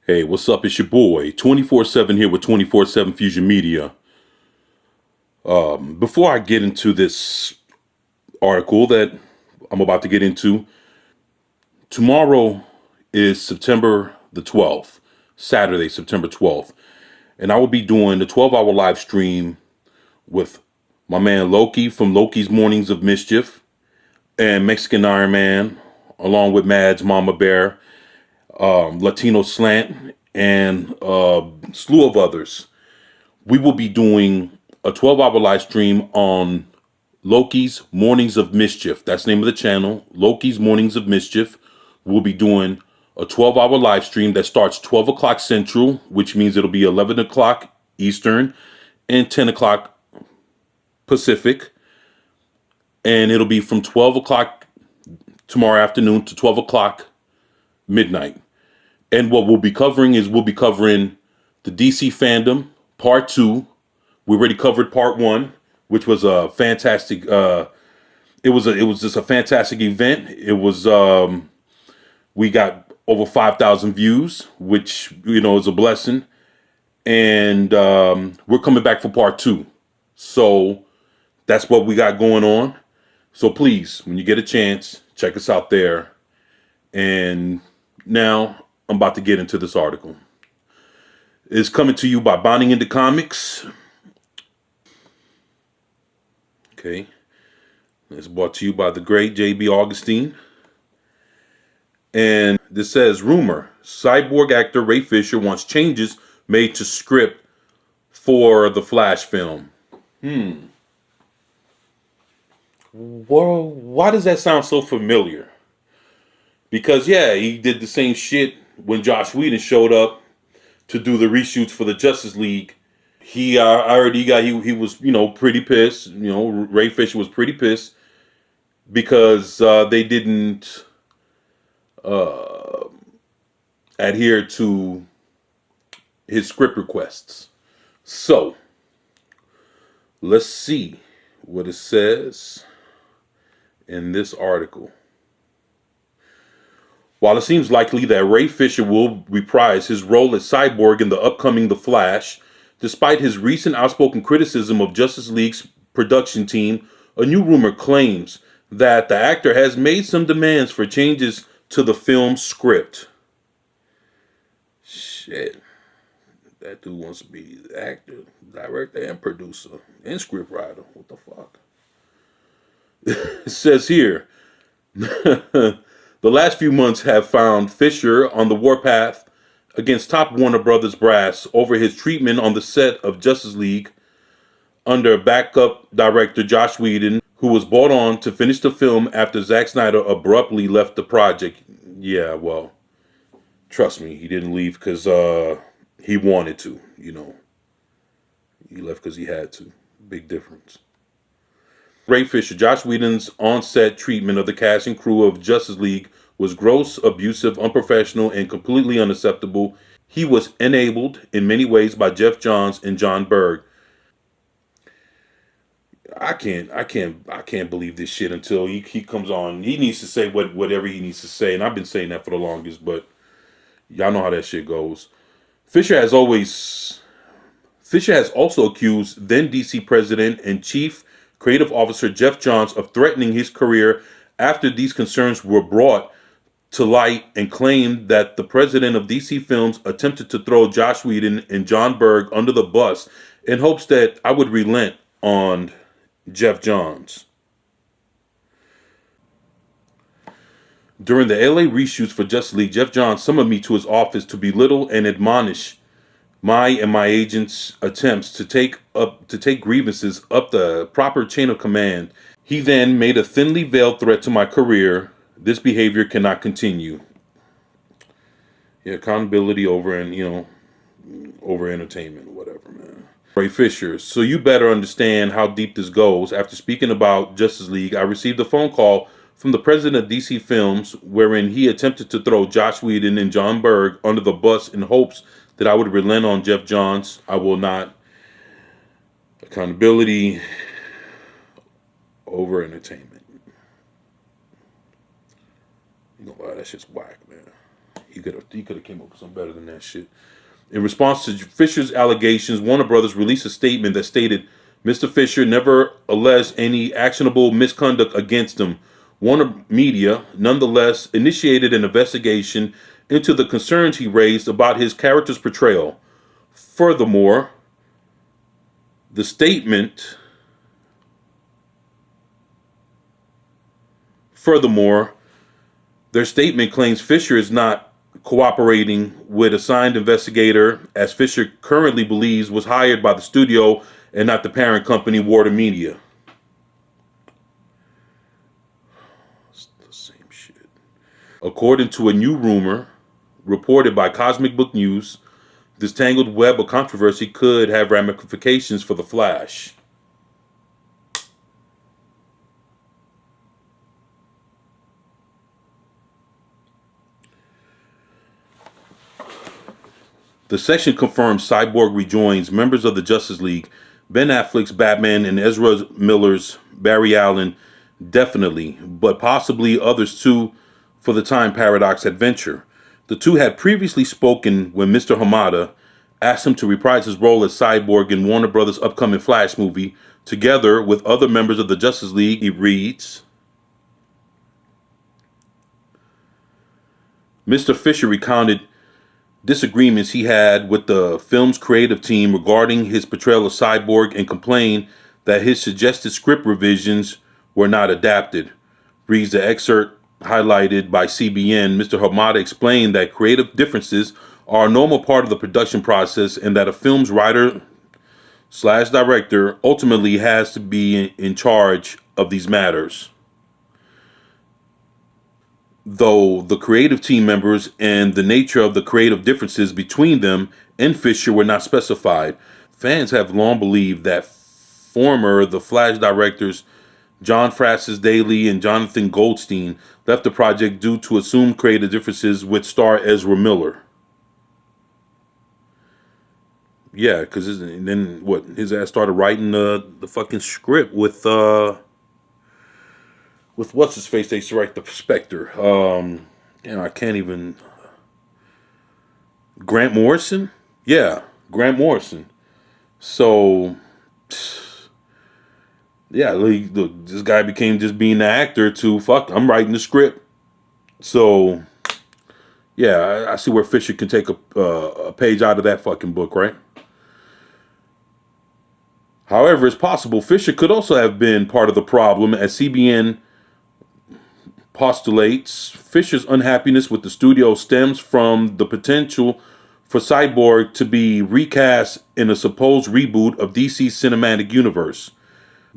Hey, what's up? It's your boy, 24/7 here with 24/7 Fusion Media. Before I get into this article that I'm about to get into, tomorrow is September the 12th, Saturday, September 12th, and I will be doing the 12-hour live stream with my man Loki from Loki's Mornings of Mischief and Mexican Iron Man, along with Mads Mama Bear, Latino Slant, and a slew of others. We will be doing a 12-hour live stream on Loki's Mornings of Mischief. That's the name of the channel, Loki's Mornings of Mischief. We'll be doing a 12-hour live stream that starts 12 o'clock Central, which means it'll be 11 o'clock Eastern and 10 o'clock Pacific. And it'll be from 12 o'clock tomorrow afternoon to 12 o'clock midnight. And what we'll be covering is we'll be covering the DC fandom, part 2. We already covered part 1, which was a fantastic. It was just a fantastic event. It was we got over 5,000 views, which is a blessing. And we're coming back for part 2. So that's what we got going on. So please, when you get a chance, check us out there. And now I'm about to get into this article. It's coming to you by Bonding into Comics. Okay. It's brought to you by the great J.B. Augustine. And this says, rumor, Cyborg actor Ray Fisher wants changes made to script for the Flash film. Well, why does that sound so familiar? Because, yeah, he did the same shit when Joss Whedon showed up to do the reshoots for the Justice League. He was pretty pissed. Ray Fisher was pretty pissed because they didn't adhere to his script requests. So let's see what it says in this article. While it seems likely that Ray Fisher will reprise his role as Cyborg in the upcoming The Flash, despite his recent outspoken criticism of Justice League's production team, a new rumor claims that the actor has made some demands for changes to the film's script. Shit. That dude wants to be the actor, director, and producer, and scriptwriter. What the fuck? It says here, the last few months have found Fisher on the warpath against top Warner Brothers brass over his treatment on the set of Justice League under backup director Joss Whedon, who was brought on to finish the film after Zack Snyder abruptly left the project. Yeah, well, trust me, he didn't leave because he wanted to, He left because he had to. Big difference. Ray Fisher, Joss Whedon's on-set treatment of the cast and crew of Justice League was gross, abusive, unprofessional, and completely unacceptable. He was enabled in many ways by Jeff Johns and John Berg. I can't believe this shit until he comes on. He needs to say whatever he needs to say, and I've been saying that for the longest, but y'all know how that shit goes. Fisher has also accused then DC president and chief creative officer Jeff Johns of threatening his career after these concerns were brought to light, and claimed that the president of DC Films attempted to throw Joss Whedon and John Berg under the bus in hopes that I would relent on Jeff Johns. During the LA reshoots for Justice League, Jeff Johns summoned me to his office to belittle and admonish my and my agent's attempts to take grievances up the proper chain of command. He then made a thinly veiled threat to my career. This behavior cannot continue. Yeah, accountability over entertainment or whatever, man. Ray Fisher, so you better understand how deep this goes. After speaking about Justice League, I received a phone call from the president of DC Films wherein he attempted to throw Joss Whedon and John Berg under the bus in hopes that I would relent on Jeff Johns. I will not. Accountability over entertainment. You know what? That shit's whack, man. He could have came up with something better than that shit. In response to Fisher's allegations, Warner Brothers released a statement that stated Mr. Fisher never alleged any actionable misconduct against him. Warner Media, nonetheless, initiated an investigation into the concerns he raised about his character's portrayal. Furthermore, the statement Furthermore, their statement claims Fisher is not cooperating with a signed investigator, as Fisher currently believes was hired by the studio and not the parent company, Warner Media. It's the same shit. According to a new rumor reported by Cosmic Book News, this tangled web of controversy could have ramifications for The Flash. The section confirms Cyborg rejoins members of the Justice League. Ben Affleck's Batman and Ezra Miller's Barry Allen definitely, but possibly others too for the Time Paradox adventure. The two had previously spoken when Mr. Hamada asked him to reprise his role as Cyborg in Warner Brothers' upcoming Flash movie. Together with other members of the Justice League, he reads, Mr. Fisher recounted disagreements he had with the film's creative team regarding his portrayal of Cyborg and complained that his suggested script revisions were not adapted. Reads the excerpt highlighted by CBN. Mr. Hamada explained that creative differences are a normal part of the production process and that a film's writer slash director ultimately has to be in charge of these matters, though the creative team members and the nature of the creative differences between them and Fisher were not specified. Fans have long believed that former The Flash directors John Francis Daly and Jonathan Goldstein left the project due to assumed creative differences with star Ezra Miller. Yeah, because then what? His ass started writing the fucking script with what's his face. They used to write the Spectre. I can't even. Grant Morrison. Yeah, Grant Morrison. So, yeah, look, this guy became just being the actor to fuck. I'm writing the script. So, yeah, I see where Fisher can take a page out of that fucking book, right? However, it's possible Fisher could also have been part of the problem, as CBN postulates. Fisher's unhappiness with the studio stems from the potential for Cyborg to be recast in a supposed reboot of DC's cinematic universe.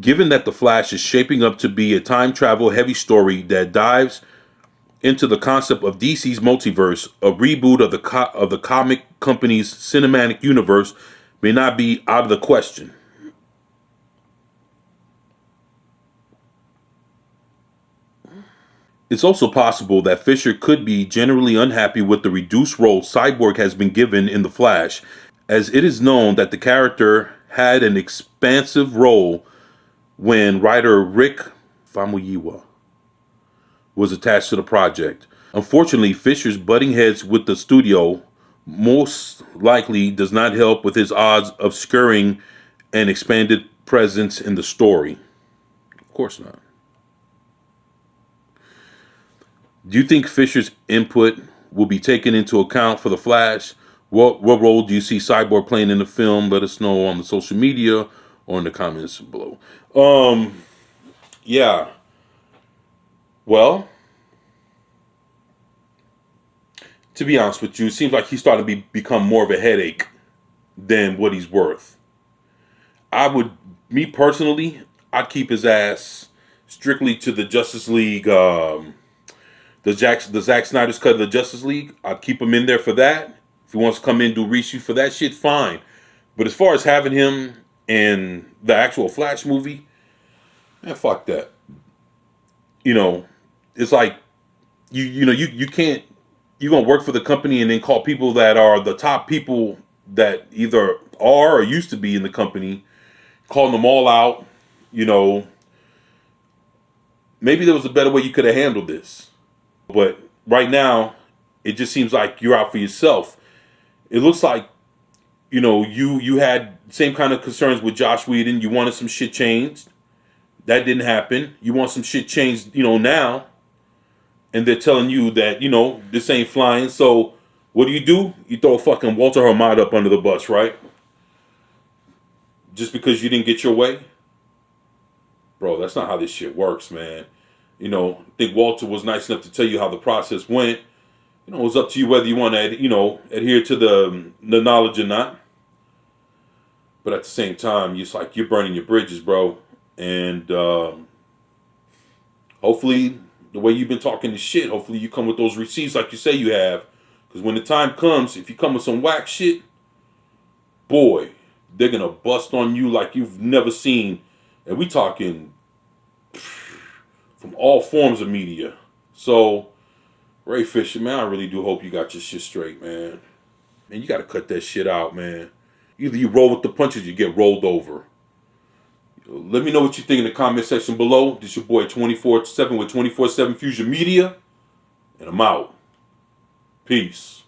Given that The Flash is shaping up to be a time travel heavy story that dives into the concept of DC's multiverse, a reboot of the comic company's cinematic universe may not be out of the question. It's also possible that Fisher could be generally unhappy with the reduced role Cyborg has been given in The Flash, as it is known that the character had an expansive role when writer Rick Famuyiwa was attached to the project. Unfortunately, Fisher's butting heads with the studio most likely does not help with his odds of securing an expanded presence in the story. Of course not. Do you think Fisher's input will be taken into account for The Flash? What role do you see Cyborg playing in the film? Let us know on the social media or in the comments below. Yeah. Well, to be honest with you, it seems like he's starting to become more of a headache than what he's worth. Me personally, I'd keep his ass strictly to the Justice League. The Zack Snyder's cut of the Justice League, I'd keep him in there for that. If he wants to come in and do reshoot for that shit, fine. But as far as having him in the actual Flash movie, fuck that. It's like you can't, you're gonna work for the company and then call people that are the top people that either are or used to be in the company, calling them all out. Maybe there was a better way you could have handled this. But right now, It just seems like you're out for yourself. It looks like, you had same kind of concerns with Josh Whedon. You wanted some shit changed. That didn't happen. You want some shit changed, now. And they're telling you that, this ain't flying. So what do? You throw fucking Walter Hamada up under the bus, right? Just because you didn't get your way? Bro, that's not how this shit works, man. I think Walter was nice enough to tell you how the process went. It's up to you whether you want to, adhere to the knowledge or not. But at the same time, it's like you're burning your bridges, bro. And hopefully, the way you've been talking this shit, hopefully you come with those receipts like you say you have. Because when the time comes, if you come with some whack shit, boy, they're going to bust on you like you've never seen. And we talking from all forms of media. So, Ray Fisher, man, I really do hope you got your shit straight, man. Man, you got to cut that shit out, man. Either you roll with the punches, you get rolled over. Let me know what you think in the comment section below. This your boy 24/7 with 24/7 Fusion Media. And I'm out. Peace.